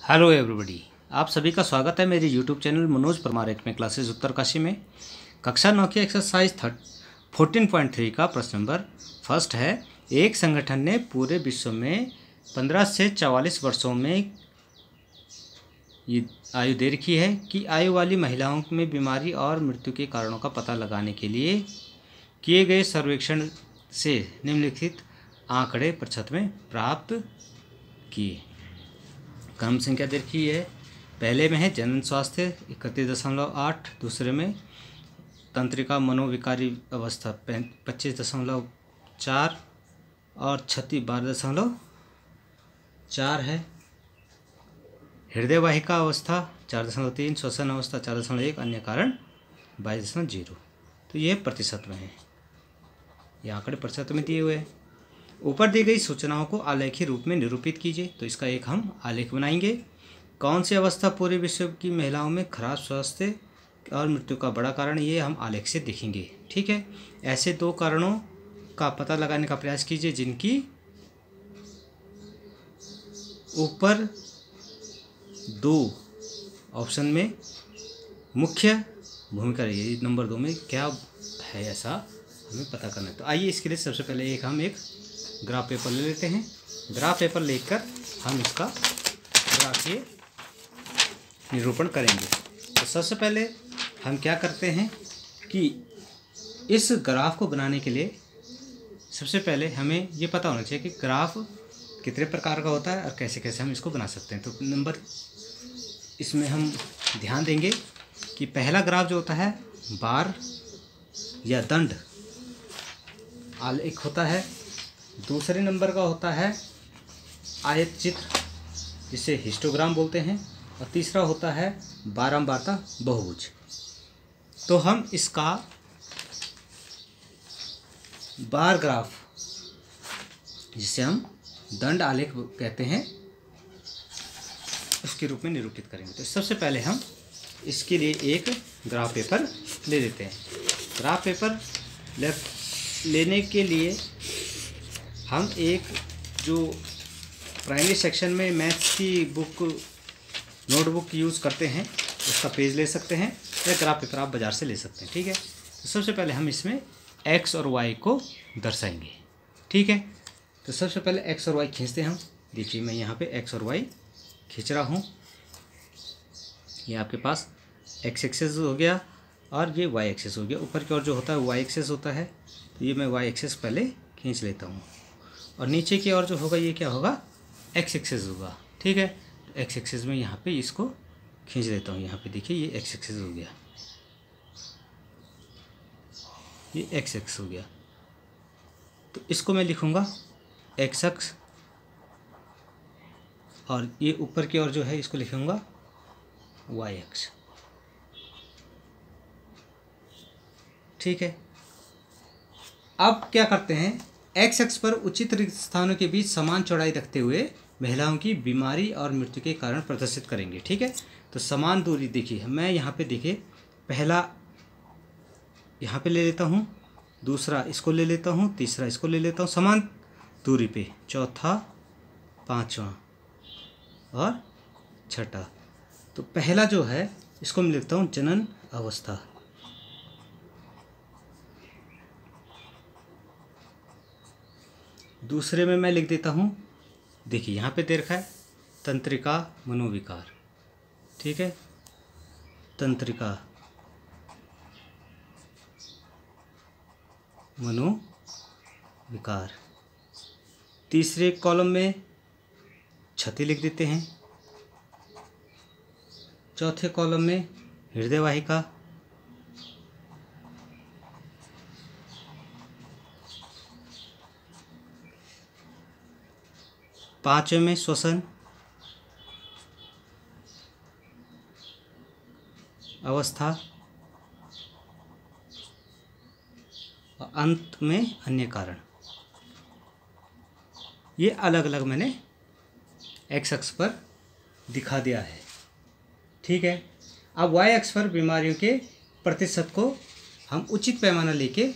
Hello everybody, आप सभी का स्वागत है मेरे यूट्यूब चैनल मनोज परमार में क्लासेस उत्तरकाशी में। कक्षा 9 की एक्सरसाइज 14.3 का प्रश्न नंबर फर्स्ट है। एक संगठन ने पूरे विश्व में 15 से 44 वर्षों में ये आयु दे रखी है कि आयु वाली महिलाओं में बीमारी और मृत्यु के कारणों का पता लगाने के लिए किए गए सर्वेक्षण से निम्नलिखित आंकड़े प्रतिशत में प्राप्त किए। क्रम संख्या दे रखी है। पहले में है जनन स्वास्थ्य 31.8, दूसरे में तंत्रिका मनोविकारी अवस्था 25.4 और क्षति 12.4 है। हृदय वाहिका अवस्था 4.3, श्वसन अवस्था 4.1, अन्य कारण 22.0। तो ये प्रतिशत में है, ये आंकड़े प्रतिशत में दिए हुए हैं। ऊपर दी गई सूचनाओं को आलेखी रूप में निरूपित कीजिए। तो इसका एक हम आलेख बनाएंगे। कौन सी अवस्था पूरे विश्व की महिलाओं में खराब स्वास्थ्य और मृत्यु का बड़ा कारण, ये हम आलेख से देखेंगे। ठीक है, ऐसे दो कारणों का पता लगाने का प्रयास कीजिए जिनकी ऊपर दो ऑप्शन में मुख्य भूमिका रही है। नंबर 2 में क्या है ऐसा हमें पता करना है। तो आइए इसके लिए सबसे पहले हम एक ग्राफ पेपर ले लेते हैं। ग्राफ पेपर लेकर हम इसका ग्राफीय निरूपण करेंगे। तो सबसे पहले हम क्या करते हैं कि इस ग्राफ को बनाने के लिए सबसे पहले हमें ये पता होना चाहिए कि ग्राफ कितने प्रकार का होता है और कैसे कैसे हम इसको बना सकते हैं। तो नंबर इसमें हम ध्यान देंगे कि पहला ग्राफ जो होता है बार या दंड आलेख होता है। दूसरे नंबर का होता है आयत चित्र, जिसे हिस्टोग्राम बोलते हैं। और तीसरा होता है बारंबारता बहुभुज। तो हम इसका बार ग्राफ, जिसे हम दंड आलेख कहते हैं, उसके रूप में निरूपित करेंगे। तो सबसे पहले हम इसके लिए एक ग्राफ पेपर ले लेते हैं। ग्राफ पेपर लेने के लिए हम एक जो प्राइमरी सेक्शन में मैथ्स की बुक नोटबुक यूज़ करते हैं उसका पेज ले सकते हैं, या ग्राफ पेपर आप बाज़ार से ले सकते हैं। ठीक है, तो सबसे पहले हम इसमें एक्स और वाई को दर्शाएंगे। ठीक है, तो सबसे पहले एक्स और वाई खींचते हैं हम। देखिए मैं यहाँ पे एक्स और वाई खींच रहा हूँ। ये आपके पास एक्स एक्सेस हो गया और ये वाई एक्सेस हो गया। ऊपर की ओर जो होता है वाई एक्सेस होता है, तो ये मैं वाई एक्सेस पहले खींच लेता हूँ। और नीचे की ओर जो होगा ये क्या होगा, एक्स एक्सेस होगा। ठीक है, तो एक्स एक्सेस में यहाँ पे इसको खींच देता हूँ। यहाँ पे देखिए ये एक्स एक्सेस हो गया, ये एक्स एक्स हो गया। तो इसको मैं लिखूँगा एक्स अक्ष, और ये ऊपर की ओर जो है इसको लिखूँगा वाई अक्ष। ठीक है, अब क्या करते हैं, एक्स अक्ष पर उचित रिक्त स्थानों के बीच समान चौड़ाई रखते हुए महिलाओं की बीमारी और मृत्यु के कारण प्रदर्शित करेंगे। ठीक है, तो समान दूरी देखिए, मैं यहाँ पे देखिए पहला यहाँ पे ले लेता हूँ, दूसरा इसको ले लेता हूँ, तीसरा इसको ले लेता हूँ समान दूरी पे, चौथा, पांचवा और छठा। तो पहला जो है इसको मैं लिखता हूँ जनन अवस्था। दूसरे में मैं लिख देता हूँ, देखिए यहाँ पे दे रखा है तंत्रिका मनोविकार। ठीक है, तंत्रिका मनोविकार। तीसरे कॉलम में क्षति लिख देते हैं। चौथे कॉलम में हृदय वाहिका। पांचवें में श्वसन अवस्था, और अंत में अन्य कारण। ये अलग अलग मैंने एक्स अक्ष पर दिखा दिया है। ठीक है, अब वाई अक्ष पर बीमारियों के प्रतिशत को हम उचित पैमाना लेके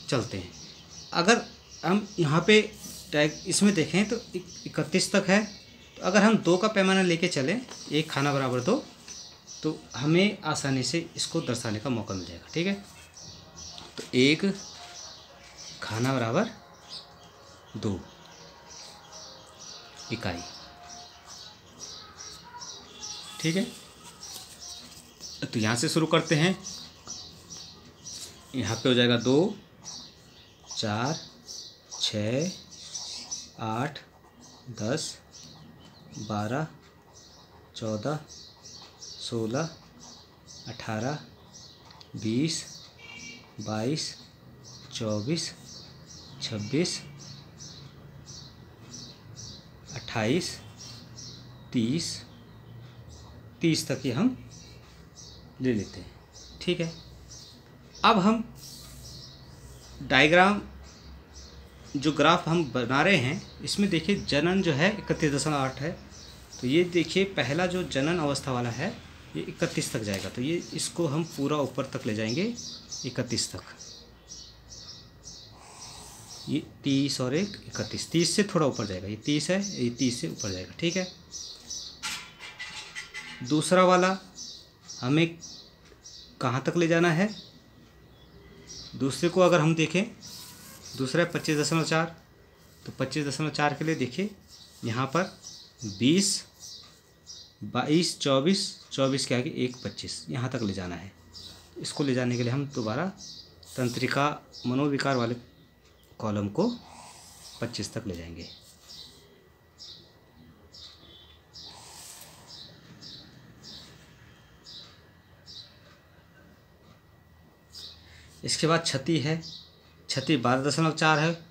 चलते हैं। अगर हम यहाँ पे टैग इसमें देखें तो 31 तक है, तो अगर हम 2 का पैमाना लेके चलें, 1 खाना बराबर 2, तो हमें आसानी से इसको दर्शाने का मौका मिल जाएगा। ठीक है, तो 1 खाना बराबर 2 इकाई। ठीक है, तो यहाँ से शुरू करते हैं। यहाँ पे हो जाएगा 2, 4, 6, 8, 10, 12, 14, 16, 18, 20, 22, 24, 26, 28, 30 तक ये हम ले लेते हैं। ठीक है, अब हम डायग्राम जो ग्राफ हम बना रहे हैं, इसमें देखिए जनन जो है 31.8 है। तो ये देखिए पहला जो जनन अवस्था वाला है ये 31 तक जाएगा। तो ये इसको हम पूरा ऊपर तक ले जाएंगे 31 तक। ये 30 और 1 31, 30 से थोड़ा ऊपर जाएगा। ये 30 है, ये 30 से ऊपर जाएगा। ठीक है, दूसरा वाला हमें कहाँ तक ले जाना है? दूसरे को अगर हम देखें, दूसरा 25.4, तो 25.4 के लिए देखिए यहाँ पर 20, 22, 24 के आगे 1, 25 यहाँ तक ले जाना है। इसको ले जाने के लिए हम दोबारा तंत्रिका मनोविकार वाले कॉलम को 25 तक ले जाएंगे। इसके बाद क्षति है, क्षति 12.4 है, तो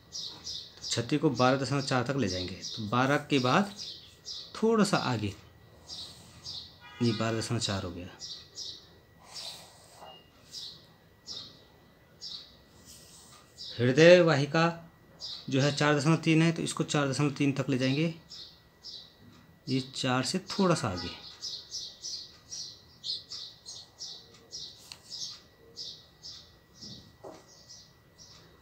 क्षति को 12.4 तक ले जाएंगे। तो 12 के बाद थोड़ा सा आगे, ये 12.4 हो गया। हृदय वाहिका जो है 4.3 है, तो इसको 4.3 तक ले जाएंगे। ये 4 से थोड़ा सा आगे।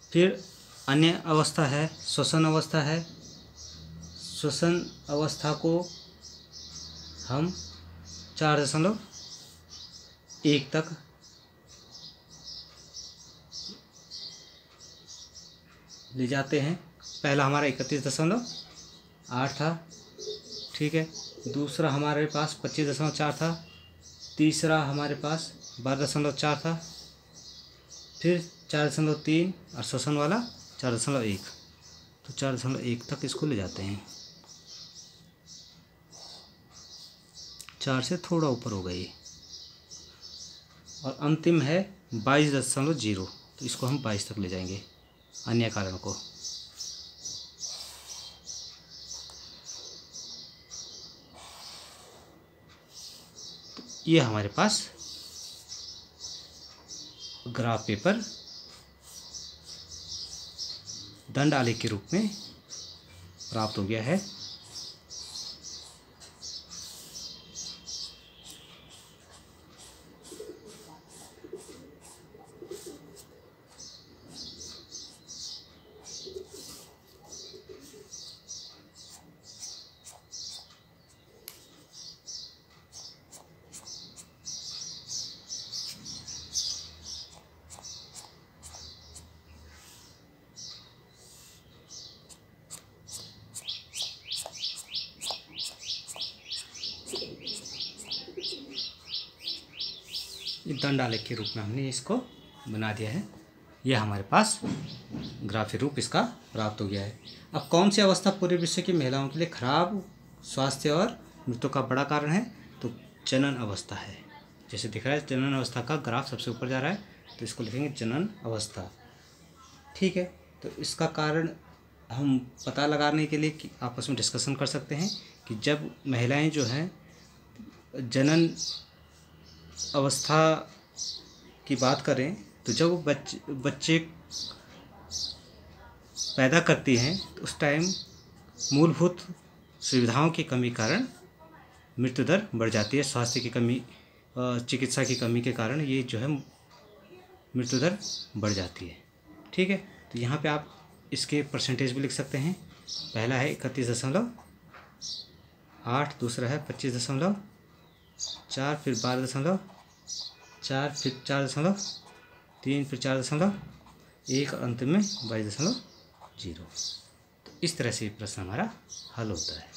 फिर अन्य अवस्था है, श्वसन अवस्था है। श्वसन अवस्था को हम 4.1 तक ले जाते हैं। पहला हमारा 31.8 था। ठीक है, दूसरा हमारे पास 25.4 था, तीसरा हमारे पास 12.4 था, फिर 4.3 और श्वसन वाला 4.1। तो 4.1 तक इसको ले जाते हैं। 4 से थोड़ा ऊपर हो गई। और अंतिम है 22.0, तो इसको हम 22 तक ले जाएंगे अन्य कारण को। तो ये हमारे पास ग्राफ पेपर दंड आलेख के रूप में प्राप्त हो गया है। दंड आलेख के रूप में हमने इसको बना दिया है। यह हमारे पास ग्राफीय रूप इसका प्राप्त हो गया है। अब कौन सी अवस्था पूरे विश्व की महिलाओं के लिए खराब स्वास्थ्य और मृत्यु का बड़ा कारण है? तो जनन अवस्था है। जैसे दिख रहा है जनन अवस्था का ग्राफ सबसे ऊपर जा रहा है, तो इसको लिखेंगे जनन अवस्था। ठीक है, तो इसका कारण हम पता लगाने के लिए कि आपस में डिस्कशन कर सकते हैं कि जब महिलाएं जो हैं जनन अवस्था की बात करें, तो जब वो बच्चे पैदा करती हैं तो उस टाइम मूलभूत सुविधाओं की कमी कारण मृत्यु दर बढ़ जाती है। स्वास्थ्य की कमी, चिकित्सा की कमी के कारण ये जो है मृत्यु दर बढ़ जाती है। ठीक है, तो यहाँ पे आप इसके परसेंटेज भी लिख सकते हैं। पहला है 31.8, 8 दूसरा है 25.4, फिर 12.4, फिर 4.3, फिर 4.1 और अंत में 22.0। तो इस तरह से प्रश्न हमारा हल होता है।